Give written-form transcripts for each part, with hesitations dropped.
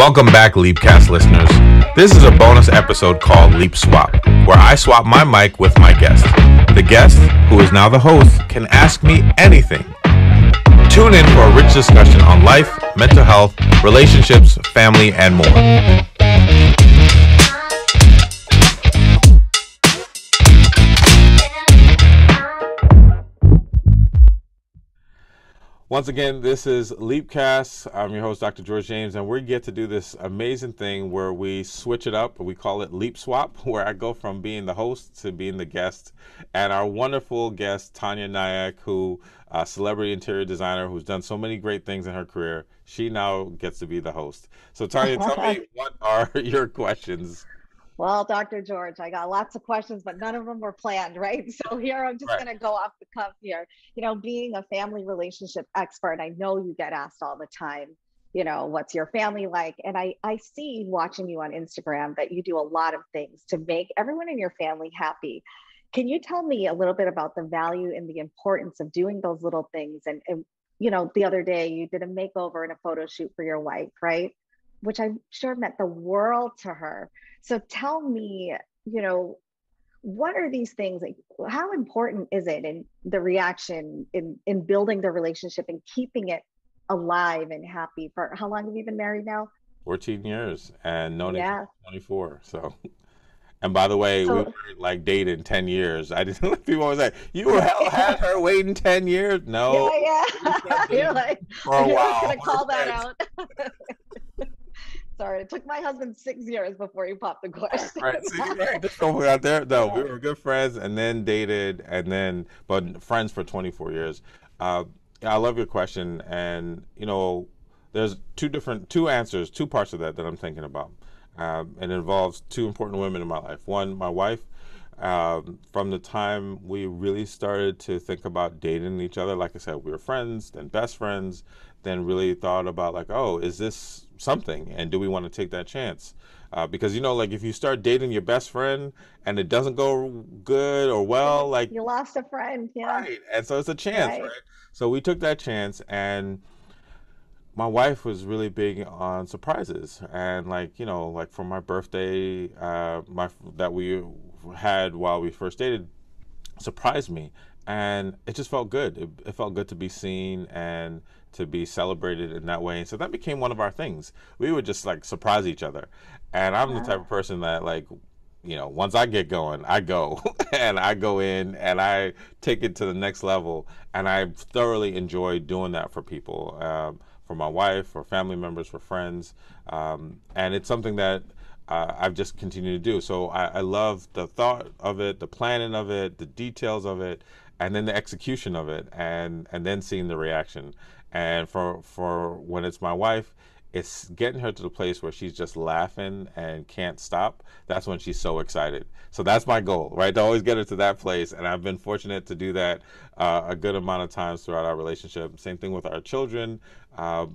Welcome back, LEAPcast listeners. This is a bonus episode called LEAPswap, where I swap my mic with my guest. The guest, who is now the host, can ask me anything. Tune in for a rich discussion on life, mental health, relationships, family, and more. Once again, this is LEAPcast. I'm your host, Dr. George James, and we get to do this amazing thing where we switch it up. We call it LEAPswap, where I go from being the host to being the guest. And our wonderful guest, Taniya Nayak, who celebrity interior designer who's done so many great things in her career, she now gets to be the host. So Taniya, tell me, what are your questions? Well, Dr. George, I got lots of questions, but none of them were planned, right? So here I'm just going to go off the cuff here. Being a family relationship expert, I know you get asked all the time, what's your family like? And I see watching you on Instagram that you do a lot of things to make everyone in your family happy. Can you tell me a little bit about the value and the importance of doing those little things? And the other day you did a makeover and a photo shoot for your wife, right? Which I'm sure meant the world to her. So tell me, what are these things? Like, how important is it in the reaction in building the relationship and keeping it alive and happy? For how long have you been married now? 14 years and known each Yeah. other 24. So, and by the way, we So were like dating 10 years. I didn't, people always say, had her waiting 10 years? No. yeah. You're like, For a you're while. gonna call that out. Sorry, it took my husband 6 years before he popped the question. Right, see, right. Just go out there. No, we were good friends and then dated and then, but friends for 24 years. I love your question. And, there's two answers, two parts of that I'm thinking about. And it involves two important women in my life. One, my wife. From the time we really started to think about dating each other, like I said, we were friends, then best friends, then really thought about like, oh, is this something? And do we want to take that chance? Because, like if you start dating your best friend and it doesn't go good or well, like You lost a friend, yeah. right. And so it's a chance, Right. right? So we took that chance, and my wife was really big on surprises, and like for my birthday, that we had while we first dated, surprised me, and it just felt good. It felt good to be seen and to be celebrated in that way. And so that became one of our things. We would just like surprise each other, and I'm the type of person that like, once I get going, I go and I go in and I take it to the next level, and I thoroughly enjoy doing that for people. For my wife, for family members, for friends, and it's something that I've just continued to do. So I love the thought of it, the planning of it, the details of it, and then the execution of it, and then seeing the reaction. And for when it's my wife, it's getting her to the place where she's just laughing and can't stop. That's when she's so excited. So that's my goal, right? To always get her to that place. And I've been fortunate to do that a good amount of times throughout our relationship. Same thing with our children, uh,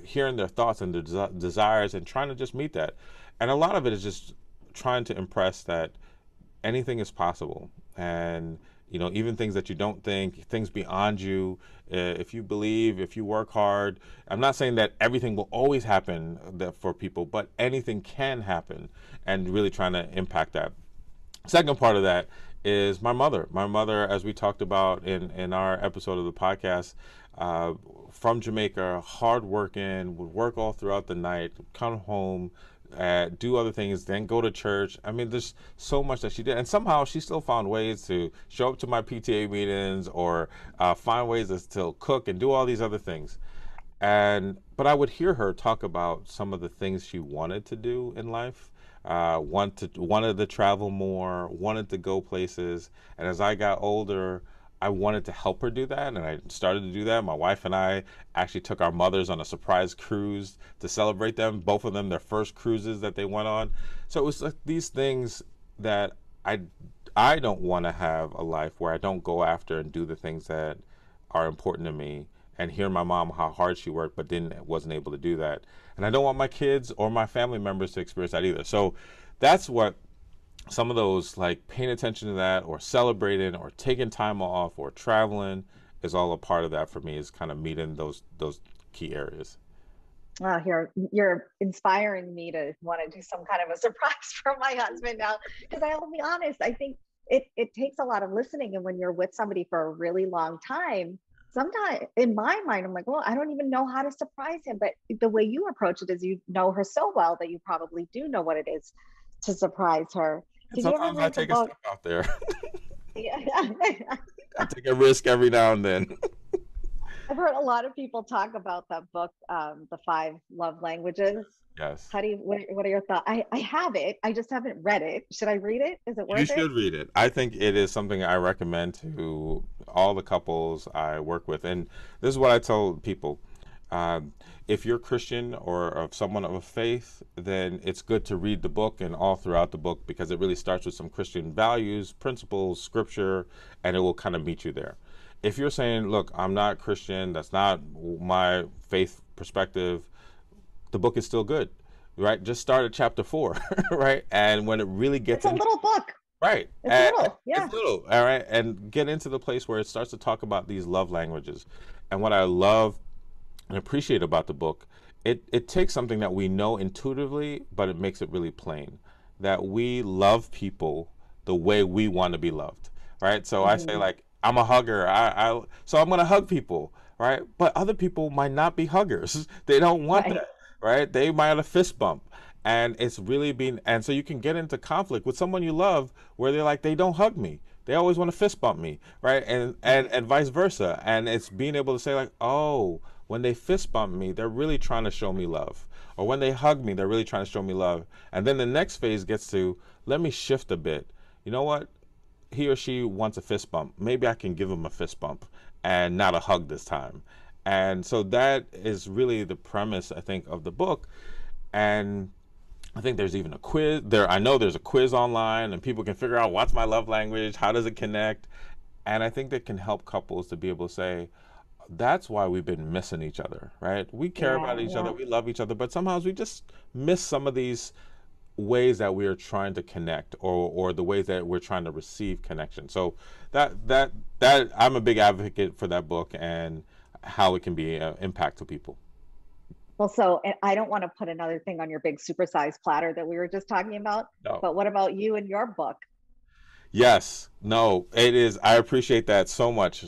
hearing their thoughts and their desires and trying to just meet that. And a lot of it is just trying to impress that anything is possible. And even things that you don't think, things beyond you, if you believe, if you work hard. I'm not saying that everything will always happen for people, but anything can happen, and really trying to impact that. Second part of that is my mother. My mother, as we talked about in our episode of the podcast, from Jamaica, hardworking, would work all throughout the night, come home, do other things, then go to church. I mean, there's so much that she did, and somehow she still found ways to show up to my PTA meetings or find ways to still cook and do all these other things. But I would hear her talk about some of the things she wanted to do in life. Wanted to travel more, wanted to go places, and as I got older, I wanted to help her do that, and I started to do that. My wife and I actually took our mothers on a surprise cruise to celebrate them, both of them their first cruises that they went on. So it was like these things that I don't want to have a life where I don't go after and do the things that are important to me, and hear my mom how hard she worked but then wasn't able to do that. And I don't want my kids or my family members to experience that either. So that's what some of those, like paying attention to that or celebrating or taking time off or traveling, is all a part of that for me, is kind of meeting those key areas. You're inspiring me to want to do some kind of a surprise for my husband now. Because I'll be honest, I think it takes a lot of listening. And when you're with somebody for a really long time, sometimes in my mind, I'm like, well, I don't even know how to surprise him. But the way you approach it is you know her so well that you probably do know what it is to surprise her. And Did you ever sometimes I read the take a book? step out there. Yeah. I take a risk every now and then. I've heard a lot of people talk about that book, The Five Love Languages. Yes. How do you, what are your thoughts? I have it. I just haven't read it. Should I read it? Is it You worth it? should read it. I think it is something I recommend to all the couples I work with. And this is what I tell people. Um, if you're Christian or of someone of faith, then it's good to read the book and all throughout the book because it really starts with some Christian values, principles, scripture, and it will kind of meet you there. If you're saying, look, I'm not Christian, that's not my faith perspective, the book is still good, right? Just start at chapter 4, right? And when it really It's gets a into, little book. right, It's and little. it's Yeah. little, all right, and get into the place where it starts to talk about these love languages. And what I love and appreciate about the book, it takes something that we know intuitively, but it makes it really plain. That we love people the way we want to be loved, right? So I say Hmm. like, I'm a hugger. So I'm gonna hug people, right? But other people might not be huggers. They don't want Right. that, right? They might have a fist bump. And it's really been, and so you can get into conflict with someone you love where they're like, they don't hug me. They always want to fist bump me, right? And vice versa. And it's being able to say like, oh, when they fist bump me, they're really trying to show me love. Or when they hug me, they're really trying to show me love. And then the next phase gets to, let me shift a bit. You know what? He or she wants a fist bump. Maybe I can give them a fist bump and not a hug this time. And so that is really the premise, I think, of the book. And I think there's even a quiz there. I know there's a quiz online and people can figure out what's my love language, how does it connect? And I think that can help couples to be able to say, that's why we've been missing each other, right? We care Yeah. about each other, Yeah. we love each other, but sometimes we just miss some of these ways that we are trying to connect or the ways that we're trying to receive connection. So that I'm a big advocate for that book and how it can be an impact to people. Well, so I don't want to put another thing on your big supersized platter that we were just talking about, No. but what about you and your book? Yes, no, it is. I appreciate that so much.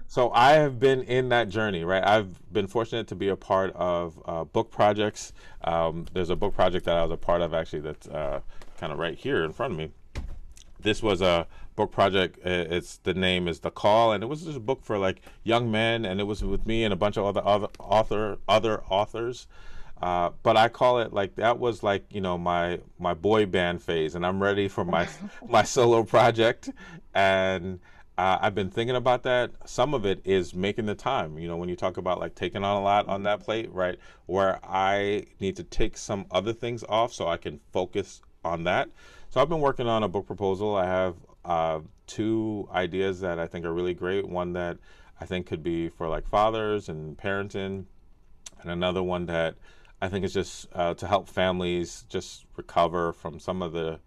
So I have been in that journey, right? I've been fortunate to be a part of book projects. There's a book project that I was a part of actually that's kind of right here in front of me. This was a book project. It's the name is The Call, and it was just a book for like young men, and it was with me and a bunch of other authors. But I call it like that was like my boy band phase, and I'm ready for my solo project, and I've been thinking about that. Some of it is making the time. When you talk about like taking on a lot on that plate, right? Where I need to take some other things off so I can focus on that. So I've been working on a book proposal. I have two ideas that I think are really great. One that I think could be for like fathers and parenting, and another one that I think is just to help families just recover from some of the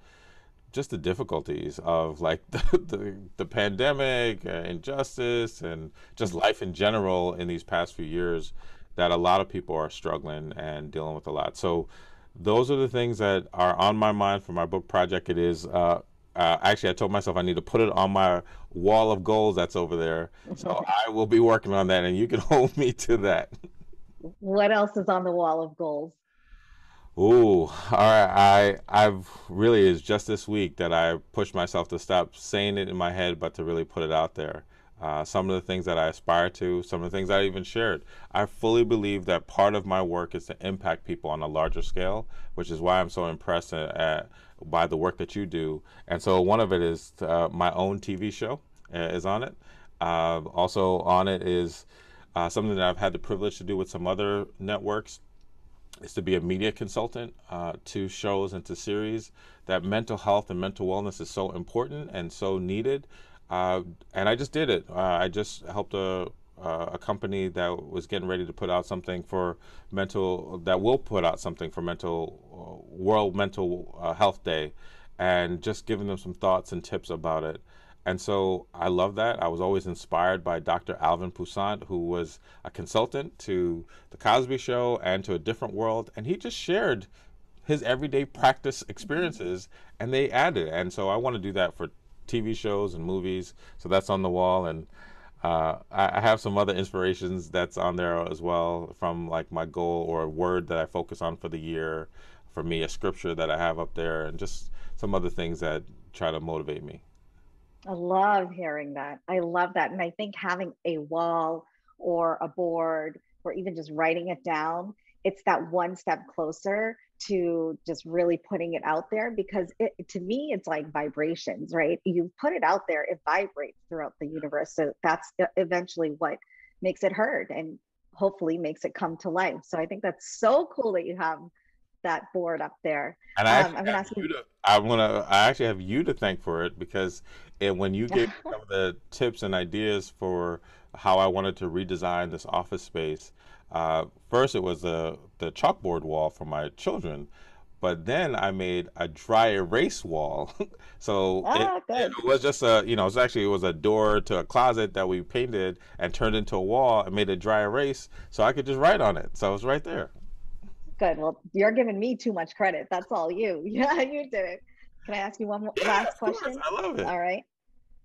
just the difficulties of like the pandemic, injustice, and just life in general in these past few years that a lot of people are struggling and dealing with a lot. So those are the things that are on my mind for my book project. It is actually I told myself I need to put it on my wall of goals that's over there. So I will be working on that, and you can hold me to that. What else is on the wall of goals? Ooh, all right. I've really is just this week that I pushed myself to stop saying it in my head, but to really put it out there. Some of the things that I aspire to, some of the things I even shared. I fully believe that part of my work is to impact people on a larger scale, which is why I'm so impressed by the work that you do. And so one of it is my own TV show is on it. Also on it is something that I've had the privilege to do with some other networks is to be a media consultant to shows and to series. That mental health and mental wellness is so important and so needed. And I just did it. I just helped a company that was getting ready to put out something for that will put out something for World Mental Health Day, and just giving them some thoughts and tips about it. And so I love that. I was always inspired by Dr. Alvin Poussant, who was a consultant to The Cosby Show and to A Different World. And he just shared his everyday practice experiences, and they added. And so I want to do that for TV shows and movies. So that's on the wall. And I have some other inspirations that's on there as well, from like my goal or a word that I focus on for the year. For me, a scripture that I have up there, and just some other things that try to motivate me. I love hearing that. I love that. And I think having a wall or a board or even just writing it down, it's that one step closer to just really putting it out there, because to me, it's like vibrations, right? You put it out there, it vibrates throughout the universe. So that's eventually what makes it heard and hopefully makes it come to life. So I think that's so cool that you have that board up there. And I actually I'm going to have ask you you. to, I actually have you to thank for it, because when you gave me some of the tips and ideas for how I wanted to redesign this office space, first it was the chalkboard wall for my children, but then I made a dry erase wall. So it Good. was just a, it was a door to a closet that we painted and turned into a wall and made a dry erase so I could just write on it. So it was right there. Good. Well, you're giving me too much credit. That's all you. Yeah, you did it. Can I ask you one Yeah, last of course. question? I love it. All right.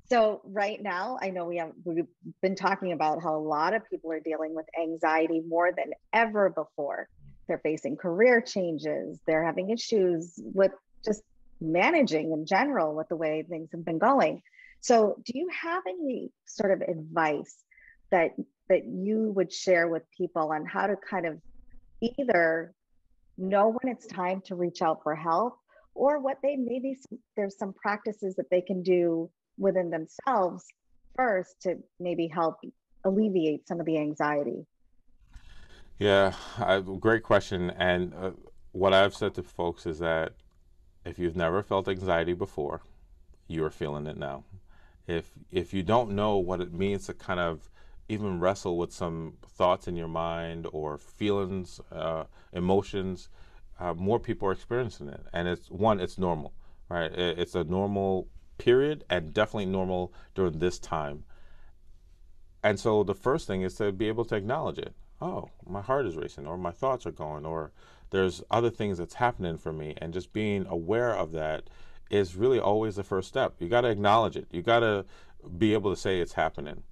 So right now, I know we've been talking about how a lot of people are dealing with anxiety more than ever before. They're facing career changes. They're having issues with just managing in general with the way things have been going. So, do you have any sort of advice that you would share with people on how to kind of either know when it's time to reach out for help, or what they maybe there's some practices that they can do within themselves first to maybe help alleviate some of the anxiety? Yeah, great question. And what I've said to folks is that if you've never felt anxiety before, you are feeling it now. If you don't know what it means to kind of even wrestle with some thoughts in your mind or feelings, emotions, more people are experiencing it, and it's normal, right? It's a normal period, and definitely normal during this time. And so the first thing is to be able to acknowledge it. Oh, my heart is racing, or my thoughts are going, or there's other things that's happening for me. And just being aware of that is really always the first step. You got to acknowledge it. You got to be able to say it's happening.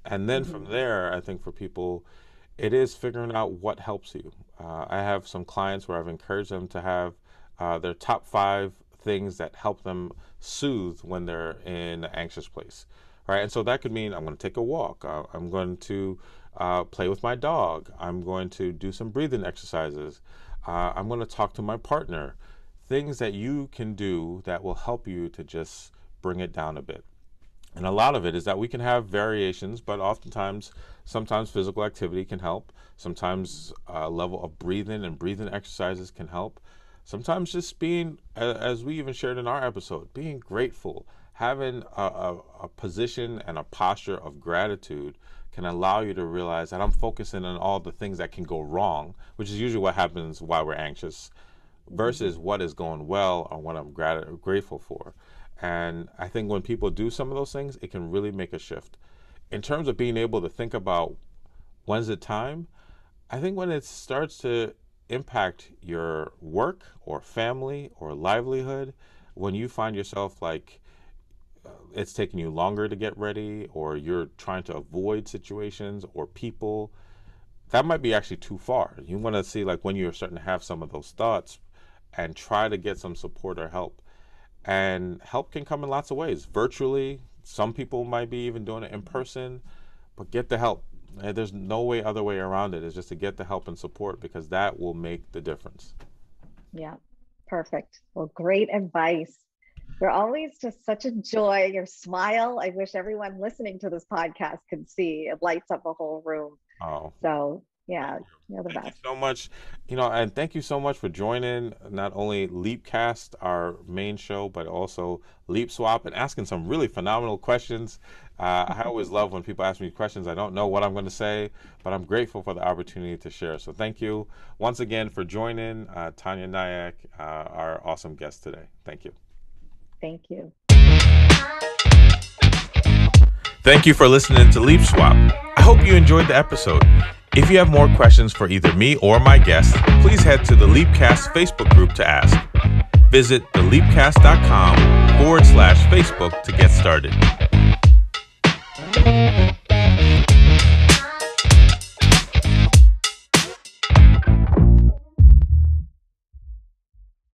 And then from Mm-hmm. there, I think for people, it is figuring out what helps you. I have some clients where I've encouraged them to have their top 5 things that help them soothe when they're in an anxious place, right? And so that could mean I'm going to take a walk. I'm going to play with my dog. I'm going to do some breathing exercises. I'm going to talk to my partner. Things that you can do that will help you to just bring it down a bit. And a lot of it is that we can have variations, but oftentimes, sometimes physical activity can help. Sometimes a level of breathing and breathing exercises can help. Sometimes just being, as we even shared in our episode, being grateful, having a position and a posture of gratitude can allow you to realize that I'm focusing on all the things that can go wrong, which is usually what happens while we're anxious, Mm-hmm. versus what is going well or what I'm grateful for. And I think when people do some of those things, it can really make a shift. In terms of being able to think about when's the time, I think when it starts to impact your work or family or livelihood, when you find yourself like it's taking you longer to get ready, or you're trying to avoid situations or people, that might be actually too far. You want to see like when you're starting to have some of those thoughts and try to get some support or help. And help can come in lots of ways. Virtually, some people might be even doing it in person, but get the help. There's no way other way around it. Is just to get the help and support, because that will make the difference. Yeah, perfect. Well, great advice. You're always just such a joy. Your smile, I wish everyone listening to this podcast could see. It lights up a whole room. Oh, So, yeah, you're the thank you best. so much. And thank you so much for joining not only LeapCast, our main show, but also LeapSwap, and asking some really phenomenal questions. I always love when people ask me questions. I don't know what I'm going to say, but I'm grateful for the opportunity to share. So thank you once again for joining Taniya Nayak, our awesome guest today. Thank you. Thank you. Thank you for listening to LEAPswap. I hope you enjoyed the episode. If you have more questions for either me or my guests, please head to the LEAPcast Facebook group to ask. Visit theleapcast.com/Facebook to get started.